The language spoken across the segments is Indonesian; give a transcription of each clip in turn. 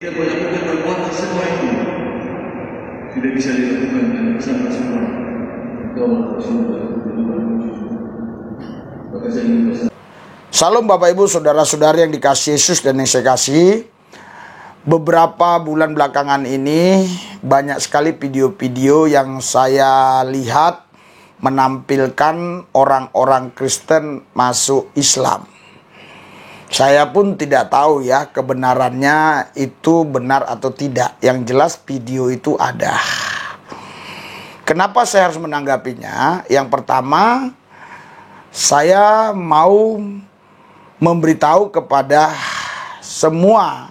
Dia melakukan perbuatan semua itu tidak bisa dilakukan dengan sama semua. Salam Bapak Ibu Saudara-saudari yang dikasihi Yesus dan yang saya kasih. Beberapa bulan belakangan ini banyak sekali video-video yang saya lihat menampilkan orang-orang Kristen masuk Islam. Saya pun tidak tahu ya kebenarannya itu benar atau tidak. Yang jelas video itu ada. Kenapa saya harus menanggapinya? Yang pertama, saya mau memberitahu kepada semua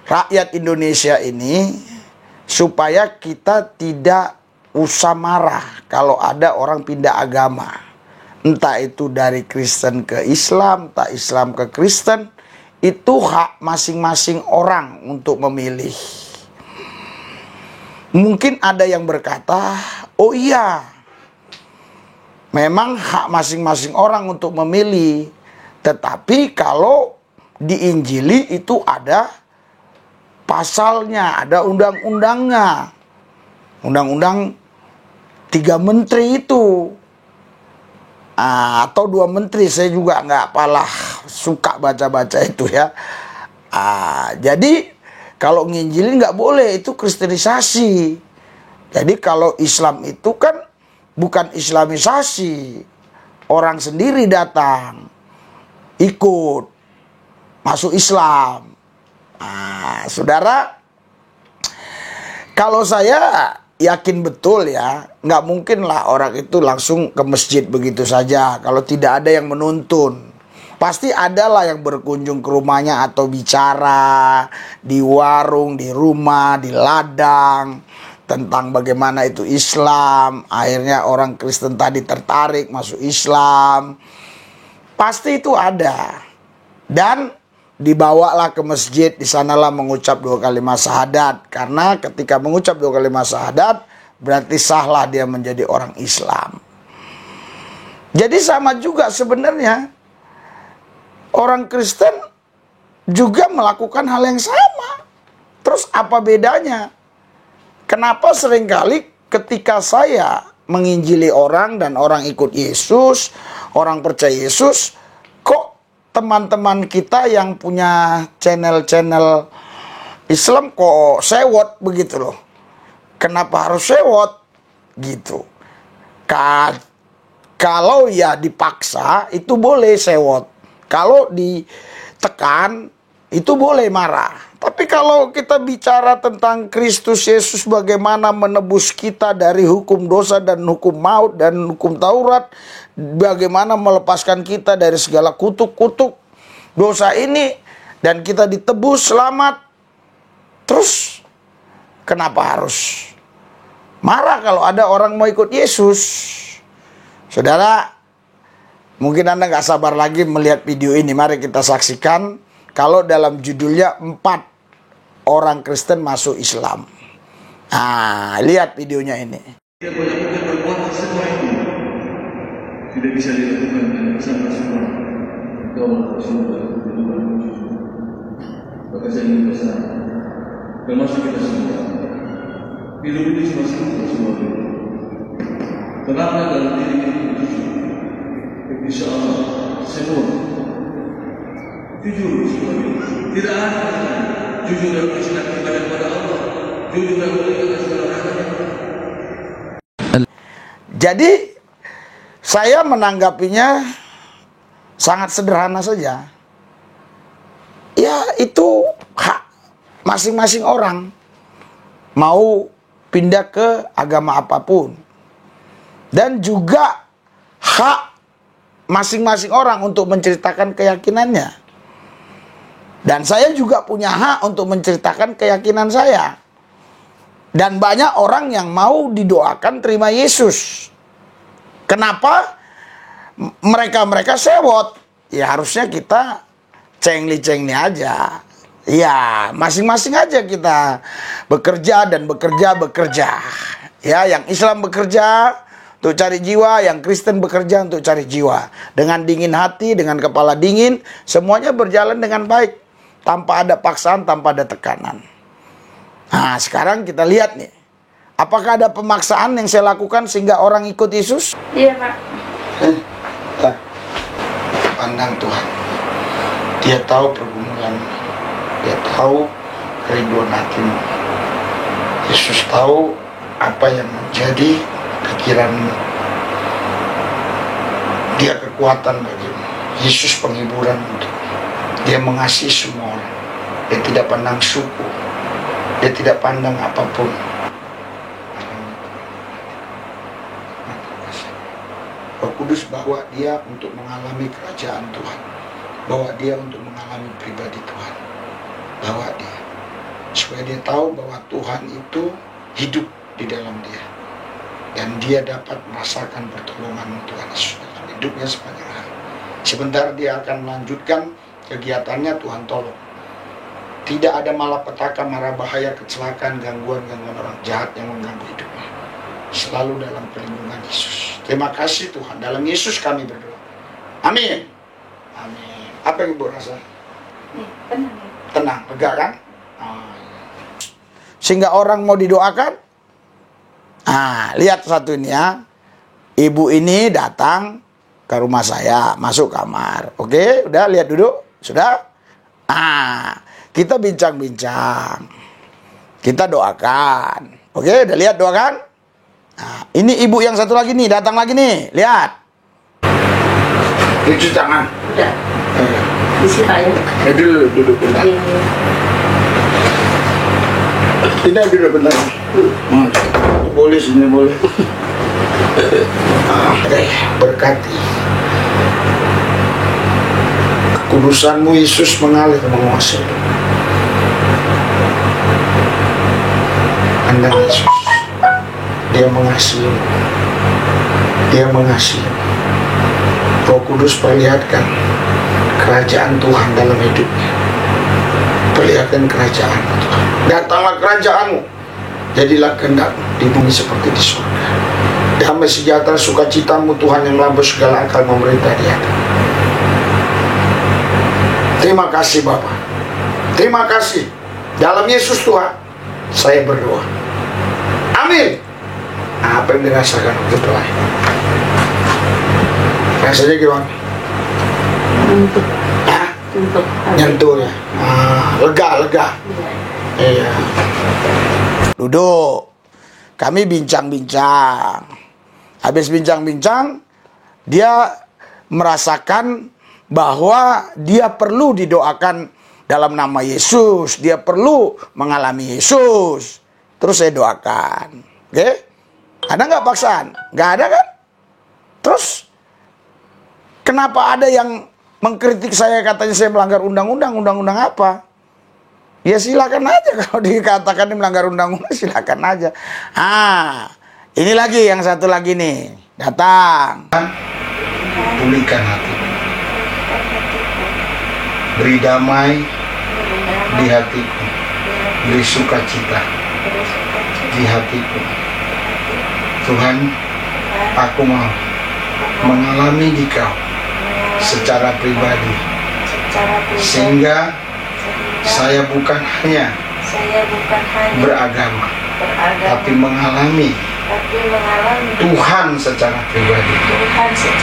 rakyat Indonesia ini supaya kita tidak usah marah kalau ada orang pindah agama. Entah itu dari Kristen ke Islam, entah Islam ke Kristen, itu hak masing-masing orang untuk memilih. Mungkin ada yang berkata, oh iya, memang hak masing-masing orang untuk memilih. Tetapi kalau di Injili itu ada pasalnya, ada undang-undangnya. Undang-undang 3 menteri itu. Atau 2 menteri, saya juga nggak apalah, suka baca-baca itu ya. Jadi kalau nginjilin nggak boleh, itu kristenisasi. Jadi kalau Islam itu kan bukan islamisasi, orang sendiri datang ikut masuk Islam. Saudara, kalau saya yakin betul ya, nggak mungkin lah orang itu langsung ke masjid begitu saja kalau tidak ada yang menuntun. Pasti ada lah yang berkunjung ke rumahnya atau bicara di warung, di rumah, di ladang tentang bagaimana itu Islam. Akhirnya orang Kristen tadi tertarik masuk Islam. Pasti itu ada. Dan dibawalah ke masjid, di sanalah mengucap 2 kalimat syahadat. Karena ketika mengucap 2 kalimat syahadat, berarti sahlah dia menjadi orang Islam. Jadi sama juga sebenarnya, orang Kristen juga melakukan hal yang sama. Terus apa bedanya? Kenapa seringkali ketika saya menginjili orang dan orang ikut Yesus, orang percaya Yesus, kok teman-teman kita yang punya channel-channel Islam kok sewot begitu loh. Kenapa harus sewot? Gitu. Kalau ya dipaksa itu boleh sewot. Kalau ditekan itu boleh marah. Tapi kalau kita bicara tentang Kristus Yesus bagaimana menebus kita dari hukum dosa dan hukum maut dan hukum Taurat, bagaimana melepaskan kita dari segala kutuk-kutuk dosa ini dan kita ditebus selamat. Terus kenapa harus marah kalau ada orang mau ikut Yesus? Saudara, mungkin Anda gak sabar lagi melihat video ini. Mari kita saksikan. Kalau dalam judulnya 4 orang Kristen masuk Islam. Lihat videonya ini. Dia melakukan perbuatan semua itu tidak bisa dilakukan dengan sama semua. Maka saya ingin pesan, termasuk kita semua, hidup ini cuma semua itu. Tenanglah dalam diri kita jujur. Insya Allah semua jujur semua itu. Tidak ada jujur dalam Islam ibadah kepada Allah, jujur dalam beribadah segala macam. Jadi saya menanggapinya sangat sederhana saja. Ya itu hak masing-masing orang mau pindah ke agama apapun. Dan juga hak masing-masing orang untuk menceritakan keyakinannya. Dan saya juga punya hak untuk menceritakan keyakinan saya. Dan banyak orang yang mau didoakan terima Yesus. Kenapa? Mereka sewot. Ya harusnya kita cengli-cengli aja. Ya masing-masing aja kita bekerja dan bekerja. Ya yang Islam bekerja untuk cari jiwa, yang Kristen bekerja untuk cari jiwa. Dengan dingin hati, dengan kepala dingin, semuanya berjalan dengan baik. tanpa ada paksaan, tanpa ada tekanan. Nah, sekarang kita lihat nih. Apakah ada pemaksaan yang saya lakukan sehingga orang ikut Yesus? Iya, Pak. Pandang Tuhan. Dia tahu pergumulan. Dia tahu kerinduan hatimu. Yesus tahu apa yang menjadi pikiranmu. Dia kekuatan bagimu. Yesus penghiburan untukmu. Dia mengasihi semua orang. Dia tidak pandang suku. Dia tidak pandang apapun. Roh Kudus bawa dia untuk mengalami kerajaan Tuhan. Bawa dia untuk mengalami pribadi Tuhan. Bawa dia. Supaya dia tahu bahwa Tuhan itu hidup di dalam dia. Dan dia dapat merasakan pertolongan Tuhan Yesus dalam hidupnya sepanjang hari. Sebentar dia akan melanjutkan kegiatannya, Tuhan tolong. Tidak ada malapetaka, mara bahaya, kecelakaan, gangguan-gangguan orang jahat yang mengganggu hidupnya. Selalu dalam perlindungan Yesus. Terima kasih Tuhan. Dalam Yesus kami berdoa. Amin. Amin. Apa yang Ibu rasa? Tenang. Tenang, lega kan? Sehingga orang mau didoakan. Lihat satu ini ya. Ibu ini datang ke rumah saya, masuk kamar. Oke, udah lihat duduk. Sudah? Kita bincang-bincang. Kita doakan. Oke, udah lihat doakan? Ini ibu yang satu lagi nih, datang lagi nih. Lihat. Cuci tangan. Udah. Isi Pak ya. Duduk bentar. Tidak duduk bentar. Boleh sini, boleh. Berkati. Kekudusanmu Yesus mengalir menguasai. Anda Yesus. Dia mengasihi. Dia mengasihi. Roh Kudus perlihatkan kerajaan Tuhan dalam hidupnya. Perlihatkan kerajaan Tuhan. Datanglah kerajaanmu. Jadilah kehendak di bumi seperti di surga. Damai sejahtera sukacitamu Tuhan yang melampaui segala akal memerintah di atas. Terima kasih Bapa. Terima kasih. Dalam Yesus Tuhan, saya berdoa. Amin. Apa yang dirasakan waktu terakhir? Rasanya gimana? Nyentuh ya. Lega. Iya. Duduk. Kami bincang-bincang. Habis bincang-bincang, dia merasakan bahwa dia perlu didoakan dalam nama Yesus. Dia perlu mengalami Yesus. Terus saya doakan. Oke? Ada nggak paksaan? Nggak ada kan? Terus kenapa ada yang mengkritik saya, katanya saya melanggar undang-undang? Undang-undang apa? Ya silakan aja, kalau dikatakan ini melanggar undang-undang silakan aja. Ini lagi yang satu lagi nih, datang. Pulihkan hati. Beri damai di hatiku. Beri sukacita di hatiku. Tuhan, aku mau mengalami Dikau secara pribadi, sehingga saya bukan hanya beragama, tapi mengalami Tuhan secara pribadi,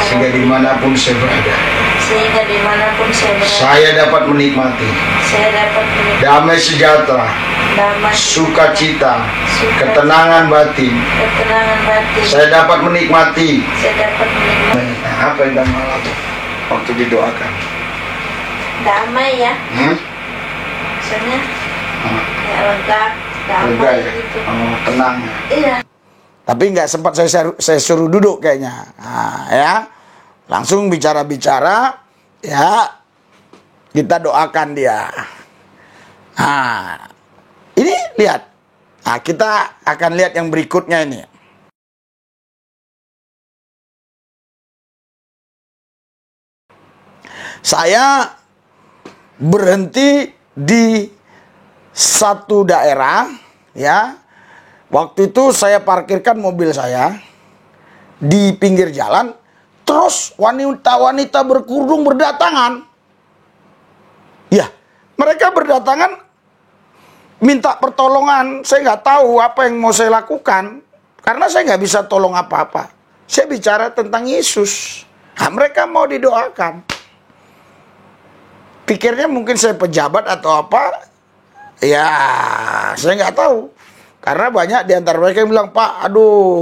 sehingga dimanapun saya berada, saya dapat menikmati damai sejahtera, sukacita, ketenangan batin. Saya dapat menikmati. Apa yang kamu alami waktu didoakan? Damai ya. Maksudnya ya lega, damai ya? gitu. Tenang ya. Iya. Tapi nggak sempat saya suruh duduk kayaknya. Ya, langsung bicara-bicara. Ya, kita doakan dia. Ini lihat. Kita akan lihat yang berikutnya ini. Saya berhenti di satu daerah, ya. Waktu itu saya parkirkan mobil saya di pinggir jalan, terus wanita-wanita berkerudung berdatangan. Ya, Mereka berdatangan minta pertolongan. Saya nggak tahu apa yang mau saya lakukan. Karena saya nggak bisa tolong apa-apa. Saya bicara tentang Yesus. Nah, mereka mau didoakan. Pikirnya mungkin saya pejabat atau apa. Ya, saya nggak tahu. Karena banyak di antara mereka yang bilang, Pak, aduh,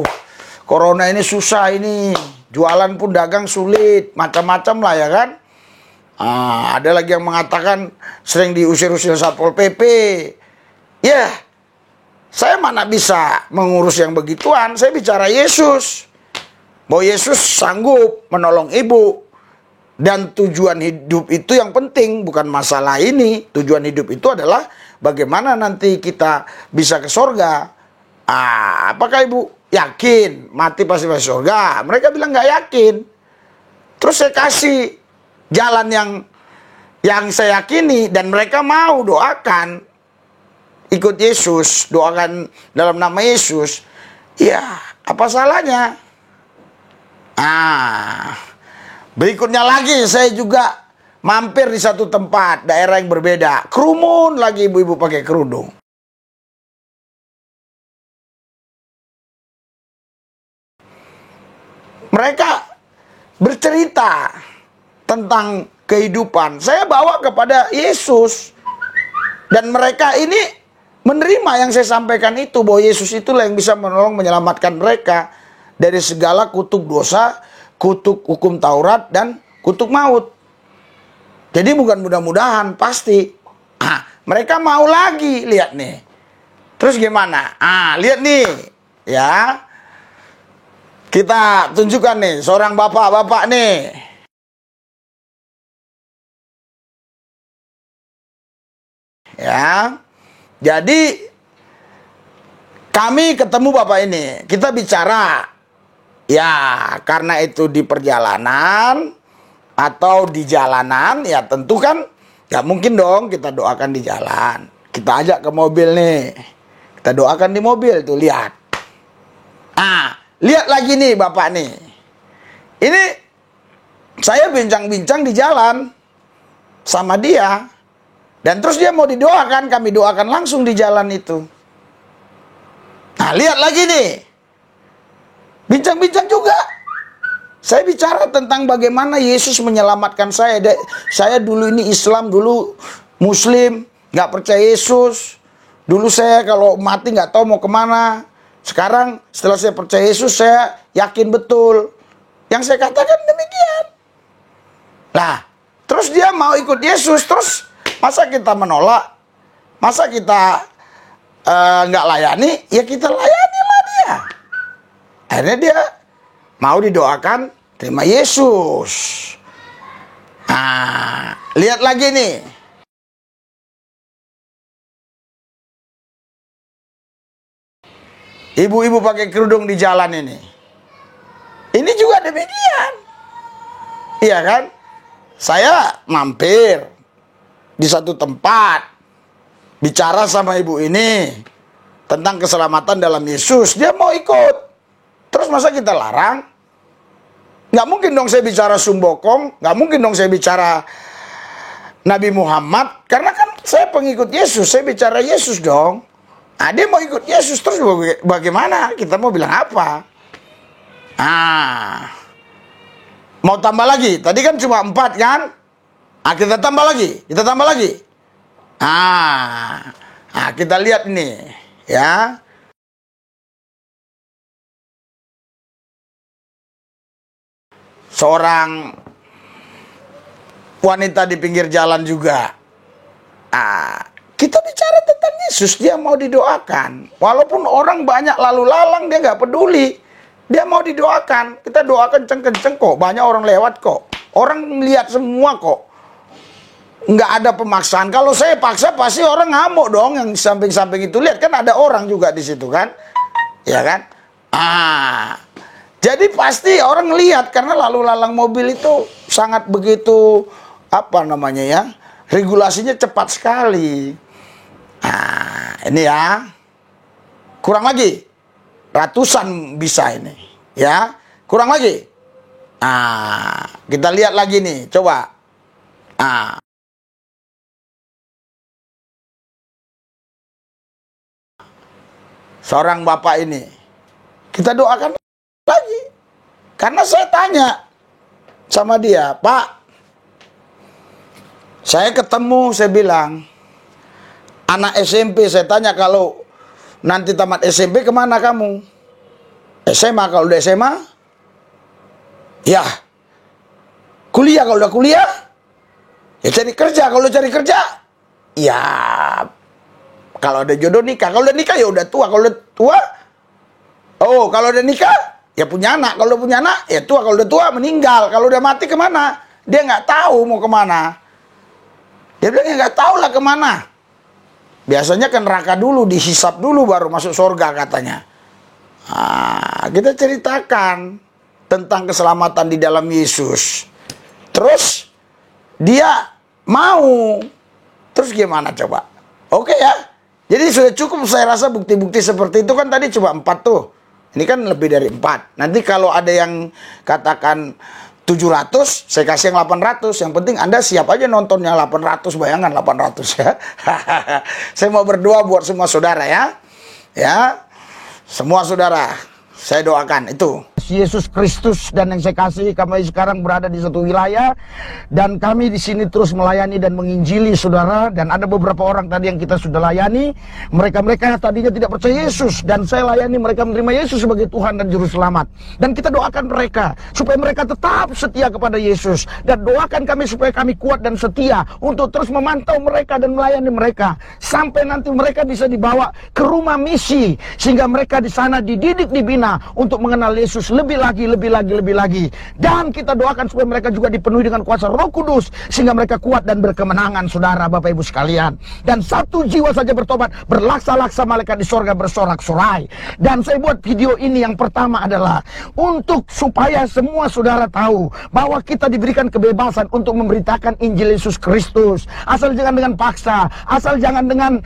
corona ini susah ini. Jualan pun dagang sulit. Macam-macam lah ya kan. Ada lagi yang mengatakan sering diusir-usir Satpol PP. Ya, saya mana bisa mengurus yang begituan. Saya bicara Yesus. Bahwa Yesus sanggup menolong ibu. Dan tujuan hidup itu yang penting. Bukan masalah ini. Tujuan hidup itu adalah bagaimana nanti kita bisa ke surga. Apakah ibu yakin mati pasti masuk surga? Mereka bilang nggak yakin. Terus saya kasih jalan yang saya yakini. Dan mereka mau doakan. Ikut Yesus. Doakan dalam nama Yesus. Ya, apa salahnya? Berikutnya lagi saya juga mampir di satu tempat, daerah yang berbeda. Kerumun lagi ibu-ibu pakai kerudung. Mereka bercerita tentang kehidupan. Saya bawa kepada Yesus. Dan mereka ini menerima yang saya sampaikan itu. Bahwa Yesus itulah yang bisa menolong menyelamatkan mereka dari segala kutuk dosa, kutuk hukum Taurat, dan kutuk maut. Jadi bukan mudah-mudahan, pasti. Mereka mau lagi, lihat nih. Terus gimana? Lihat nih. Ya. Kita tunjukkan nih, seorang bapak-bapak nih. Ya. Jadi, kami ketemu bapak ini. Kita bicara. Ya, karena itu di perjalanan atau di jalanan, ya tentu kan gak mungkin dong kita doakan di jalan. Kita ajak ke mobil nih. Kita doakan di mobil tuh, lihat. Lihat lagi nih bapak nih. Ini saya bincang-bincang di jalan sama dia. Dan terus dia mau didoakan, kami doakan langsung di jalan itu. Lihat lagi nih. Bincang-bincang juga. Saya bicara tentang bagaimana Yesus menyelamatkan saya. Saya dulu ini Islam, dulu Muslim, nggak percaya Yesus. Dulu saya kalau mati nggak tahu mau kemana. Sekarang setelah saya percaya Yesus, saya yakin betul. Yang saya katakan demikian. Nah, terus dia mau ikut Yesus. Terus masa kita menolak? Masa kita nggak layani? Ya kita layanilah dia. Akhirnya dia mau didoakan terima Yesus. Lihat lagi nih. Ibu-ibu pakai kerudung di jalan ini. Ini juga demikian. Iya kan? Saya mampir di satu tempat. Bicara sama ibu ini tentang keselamatan dalam Yesus. Dia mau ikut. Terus masa kita larang? Nggak mungkin dong saya bicara Sumbokong. Nggak mungkin dong saya bicara Nabi Muhammad. Karena kan saya pengikut Yesus. Saya bicara Yesus dong. Dia mau ikut Yesus. Terus bagaimana? Kita mau bilang apa? Mau tambah lagi? Tadi kan cuma 4 kan? Kita tambah lagi. Kita tambah lagi. Kita lihat ini. Ya. Seorang wanita di pinggir jalan juga. Kita bicara tentang Yesus, dia mau didoakan. Walaupun orang banyak lalu lalang, dia nggak peduli. Dia mau didoakan. Kita doakan kenceng-kenceng kok. Banyak orang lewat kok. Orang lihat semua kok. Nggak ada pemaksaan. Kalau saya paksa pasti orang ngamuk dong. Yang samping-samping itu lihat kan ada orang juga di situ kan. Ya kan? Jadi pasti orang lihat karena lalu lalang mobil itu sangat begitu regulasinya cepat sekali. Ini ya. Kurang lagi. Ratusan bisa ini. Ya. Kurang lagi. Kita lihat lagi nih. Coba. seorang bapak ini. Kita doakan lagi. Karena saya tanya sama dia, Pak, saya ketemu, saya bilang, anak SMP, saya tanya, kalau nanti tamat SMP kemana kamu? SMA, kalau udah SMA? Ya. Kuliah, kalau udah kuliah? Ya cari kerja, kalau udah cari kerja? Ya, kalau ada jodoh nikah. Kalau udah nikah ya udah tua. Kalau udah tua, oh kalau udah nikah ya punya anak. Kalau udah punya anak ya tua. Kalau udah tua meninggal. Kalau udah mati kemana? Dia nggak tahu mau kemana. Dia bilang ya nggak tahu lah kemana. Biasanya ke neraka dulu, dihisap dulu baru masuk surga katanya. Nah, kita ceritakan tentang keselamatan di dalam Yesus. Terus dia mau. Terus gimana coba? Oke ya. Jadi sudah cukup saya rasa bukti-bukti seperti itu kan tadi coba 4 tuh. Ini kan lebih dari 4. Nanti kalau ada yang katakan 700, saya kasih yang 800. Yang penting Anda siap aja nontonnya 800. Bayangan 800 ya. Saya mau berdoa buat semua saudara ya. Ya. Semua saudara, saya doakan itu. Yesus Kristus dan yang saya kasih, kami sekarang berada di satu wilayah dan kami di sini terus melayani dan menginjili saudara, dan ada beberapa orang tadi yang kita sudah layani. Mereka tadinya tidak percaya Yesus dan saya layani mereka menerima Yesus sebagai Tuhan dan Juru Selamat. Dan kita doakan mereka supaya mereka tetap setia kepada Yesus, dan doakan kami supaya kami kuat dan setia untuk terus memantau mereka dan melayani mereka sampai nanti mereka bisa dibawa ke rumah misi sehingga mereka di sana dididik, dibina untuk mengenal Yesus lebih lagi. Dan kita doakan supaya mereka juga dipenuhi dengan kuasa Roh Kudus sehingga mereka kuat dan berkemenangan, saudara, Bapak Ibu sekalian. Dan 1 jiwa saja bertobat, berlaksa-laksa malaikat di sorga bersorak-sorai. Dan saya buat video ini yang pertama adalah untuk supaya semua saudara tahu bahwa kita diberikan kebebasan untuk memberitakan Injil Yesus Kristus. Asal jangan dengan paksa, asal jangan dengan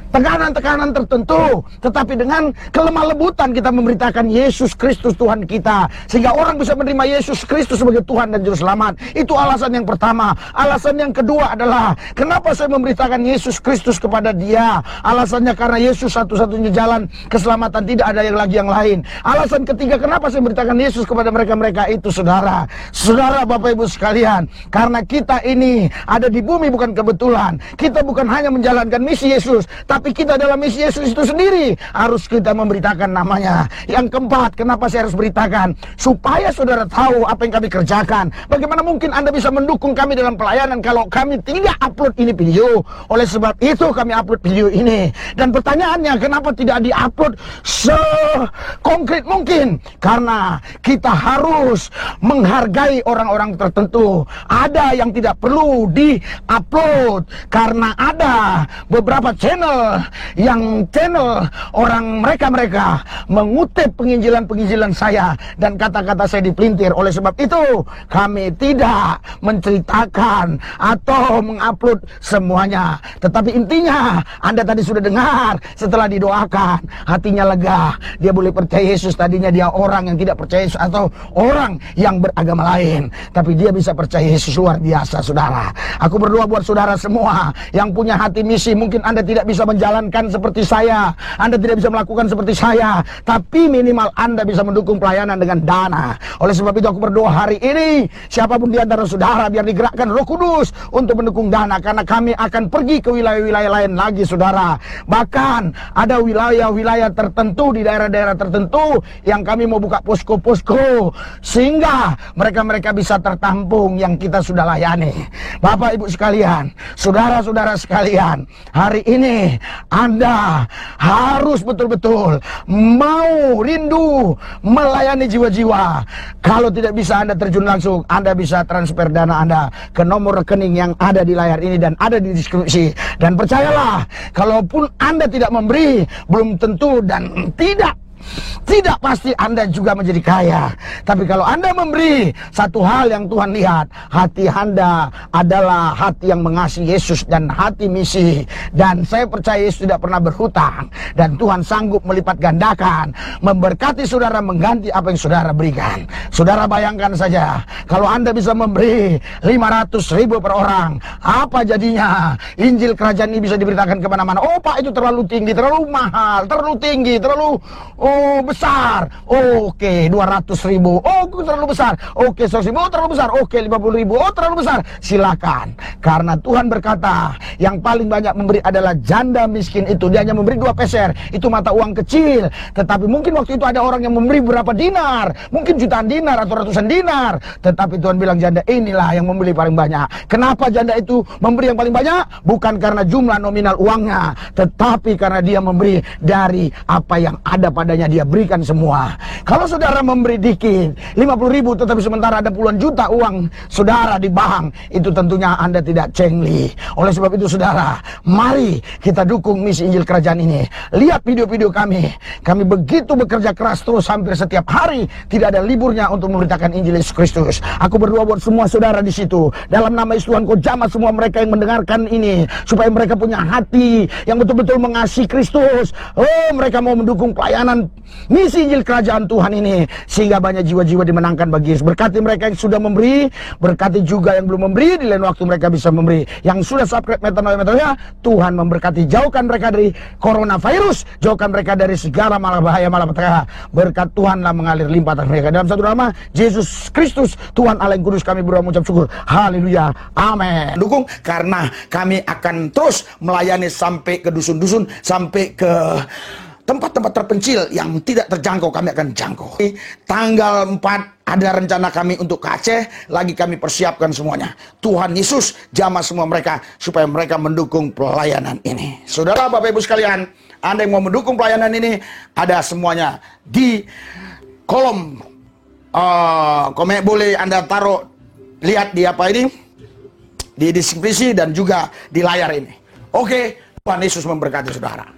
tekanan-tekanan tertentu, tetapi dengan kelemah lebutan kita memberitakan Yesus Kristus Tuhan kita, sehingga orang bisa menerima Yesus Kristus sebagai Tuhan dan Juru Selamat. Itu alasan yang pertama. Alasan yang kedua adalah kenapa saya memberitakan Yesus Kristus kepada dia. Alasannya karena Yesus satu-satunya jalan keselamatan, tidak ada yang lagi yang lain. Alasan ketiga kenapa saya memberitakan Yesus kepada mereka-mereka itu, saudara Bapak Ibu sekalian, karena kita ini ada di bumi bukan kebetulan. Kita bukan hanya menjalankan misi Yesus, tapi kita dalam misi Yesus itu sendiri harus kita memberitakan namanya. Yang keempat, kenapa saya harus beritakan? Supaya saudara tahu apa yang kami kerjakan. Bagaimana mungkin Anda bisa mendukung kami dalam pelayanan kalau kami tidak upload ini video? Oleh sebab itu kami upload video ini. Dan pertanyaannya, kenapa tidak diupload sekonkret mungkin? Karena kita harus menghargai orang-orang tertentu. Ada yang tidak perlu diupload karena ada beberapa channel orang mereka mengutip penginjilan saya dan kata-kata saya dipelintir. Oleh sebab itu kami tidak menceritakan atau mengupload semuanya. Tetapi intinya Anda tadi sudah dengar, setelah didoakan hatinya lega, dia boleh percaya Yesus. Tadinya dia orang yang tidak percaya Yesus atau orang yang beragama lain, tapi dia bisa percaya Yesus. Luar biasa, saudara. Aku berdoa buat saudara semua yang punya hati misi. Mungkin Anda tidak bisa menjalankan seperti saya, Anda tidak bisa melakukan seperti saya, tapi minimal Anda bisa mendukung pelayanan dengan dana. Oleh sebab itu aku berdoa hari ini, siapapun di antara saudara, biar digerakkan Roh Kudus untuk mendukung dana, karena kami akan pergi ke wilayah-wilayah lain lagi, saudara. Bahkan ada wilayah-wilayah tertentu di daerah-daerah tertentu yang kami mau buka posko-posko sehingga mereka bisa tertampung yang kita sudah layani. Bapak Ibu sekalian, saudara-saudara sekalian, hari ini Anda harus betul-betul mau rindu melayani jiwa-jiwa. Kalau tidak bisa Anda terjun langsung, Anda bisa transfer dana Anda ke nomor rekening yang ada di layar ini dan ada di deskripsi. Dan percayalah, kalaupun Anda tidak memberi, belum tentu dan tidak Tidak pasti Anda juga menjadi kaya. Tapi kalau Anda memberi, satu hal yang Tuhan lihat, hati Anda adalah hati yang mengasihi Yesus dan hati misi. Dan saya percaya Yesus tidak pernah berhutang. Dan Tuhan sanggup melipat gandakan, memberkati saudara, mengganti apa yang saudara berikan. Saudara bayangkan saja, kalau Anda bisa memberi 500.000 per orang, apa jadinya? Injil kerajaan ini bisa diberitakan kemana-mana. Oh Pak, itu terlalu tinggi, terlalu mahal, terlalu tinggi, terlalu besar. Oke, 200.000. Oh, terlalu besar. Oke, 100.000. Oh, terlalu besar. Oke, 50.000. Oh, terlalu besar. Silakan. Karena Tuhan berkata, yang paling banyak memberi adalah janda miskin itu. Dia hanya memberi 2 peser. Itu mata uang kecil. Tetapi mungkin waktu itu ada orang yang memberi berapa dinar. Mungkin jutaan dinar atau ratusan dinar. Tetapi Tuhan bilang, janda inilah yang memberi paling banyak. Kenapa janda itu memberi yang paling banyak? Bukan karena jumlah nominal uangnya, tetapi karena dia memberi dari apa yang ada padanya, dia berikan semua. Kalau saudara memberi dikit, 50.000, tetapi sementara ada puluhan juta uang saudara di bank, itu tentunya Anda tidak cengli. Oleh sebab itu saudara, mari kita dukung misi Injil Kerajaan ini. Lihat video-video kami. Kami begitu bekerja keras terus hampir setiap hari, tidak ada liburnya untuk memberitakan Injil Yesus Kristus. Aku berdoa buat semua saudara di situ. Dalam nama Yesus Tuhan, Kau jamah semua mereka yang mendengarkan ini, supaya mereka punya hati yang betul-betul mengasihi Kristus. Oh, mereka mau mendukung pelayanan misi Injil Kerajaan Tuhan ini, sehingga banyak jiwa-jiwa dimenangkan bagi Yesus. Berkati mereka yang sudah memberi, berkati juga yang belum memberi, di lain waktu mereka bisa memberi. Yang sudah subscribe metanoia, Tuhan memberkati. Jauhkan mereka dari coronavirus, jauhkan mereka dari segala bahaya malapetaka. Berkat Tuhanlah mengalir limpah atas mereka. Dalam satu nama Yesus Kristus, Tuhan Allah yang kudus, kami berdoa mengucap syukur. Haleluya, amin. Dukung, karena kami akan terus melayani sampai ke dusun-dusun, sampai ke tempat-tempat terpencil yang tidak terjangkau. Kami akan jangkau. Tanggal 4 ada rencana kami untuk ke Aceh, lagi kami persiapkan semuanya. Tuhan Yesus jamah semua mereka, supaya mereka mendukung pelayanan ini. Saudara, Bapak Ibu sekalian, Anda yang mau mendukung pelayanan ini, ada semuanya di kolom komen. Boleh Anda taruh, lihat di apa ini, di deskripsi dan juga di layar ini. Oke, Tuhan Yesus memberkati saudara.